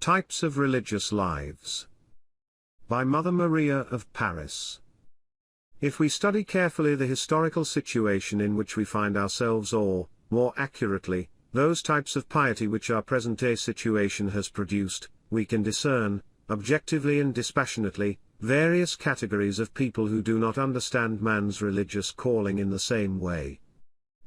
Types of Religious Lives. By Mother Maria of Paris. If we study carefully the historical situation in which we find ourselves, or, more accurately, those types of piety which our present-day situation has produced, we can discern, objectively and dispassionately, various categories of people who do not understand man's religious calling in the same way.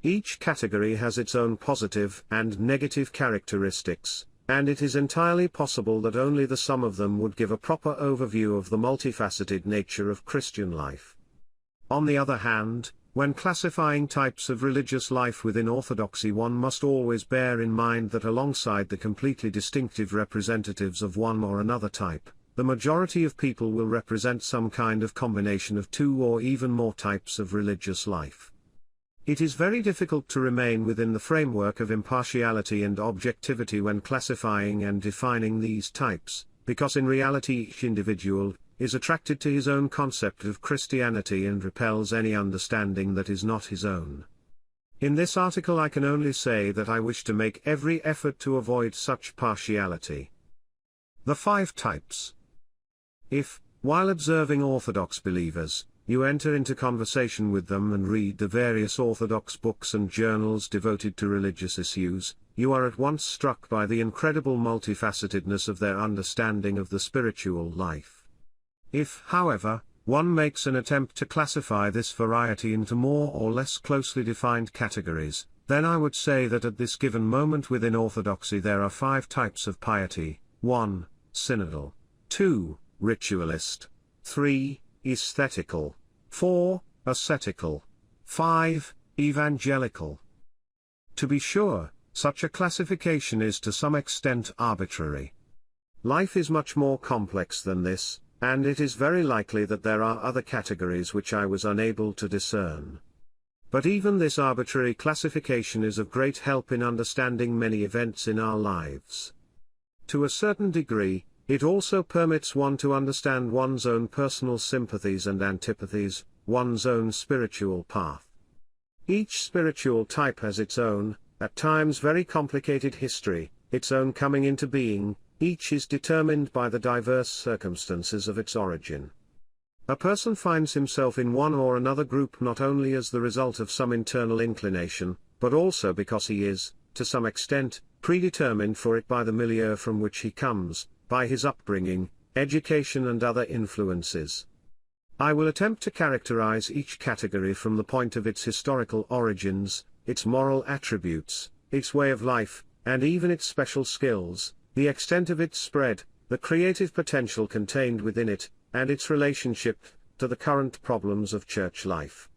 Each category has its own positive and negative characteristics, and it is entirely possible that only the sum of them would give a proper overview of the multifaceted nature of Christian life. On the other hand, when classifying types of religious life within orthodoxy, one must always bear in mind that alongside the completely distinctive representatives of one or another type, the majority of people will represent some kind of combination of two or even more types of religious life. It is very difficult to remain within the framework of impartiality and objectivity when classifying and defining these types, because in reality each individual is attracted to his own concept of Christianity and repels any understanding that is not his own. In this article I can only say that I wish to make every effort to avoid such partiality. The 5 types. If, while observing Orthodox believers, you enter into conversation with them and read the various Orthodox books and journals devoted to religious issues, you are at once struck by the incredible multifacetedness of their understanding of the spiritual life. If, however, one makes an attempt to classify this variety into more or less closely defined categories, then I would say that at this given moment within Orthodoxy there are 5 types of piety: 1. Synodal. 2. Ritualist. 3. Aesthetical. 4. Ascetical. 5. Evangelical. To be sure, such a classification is to some extent arbitrary. Life is much more complex than this, and it is very likely that there are other categories which I was unable to discern. But even this arbitrary classification is of great help in understanding many events in our lives. To a certain degree, it also permits one to understand one's own personal sympathies and antipathies, one's own spiritual path. Each spiritual type has its own, at times very complicated history, its own coming into being. Each is determined by the diverse circumstances of its origin. A person finds himself in one or another group not only as the result of some internal inclination, but also because he is, to some extent, predetermined for it by the milieu from which he comes, by his upbringing, education and other influences. I will attempt to characterize each category from the point of its historical origins, its moral attributes, its way of life, and even its special skills, the extent of its spread, the creative potential contained within it, and its relationship to the current problems of church life.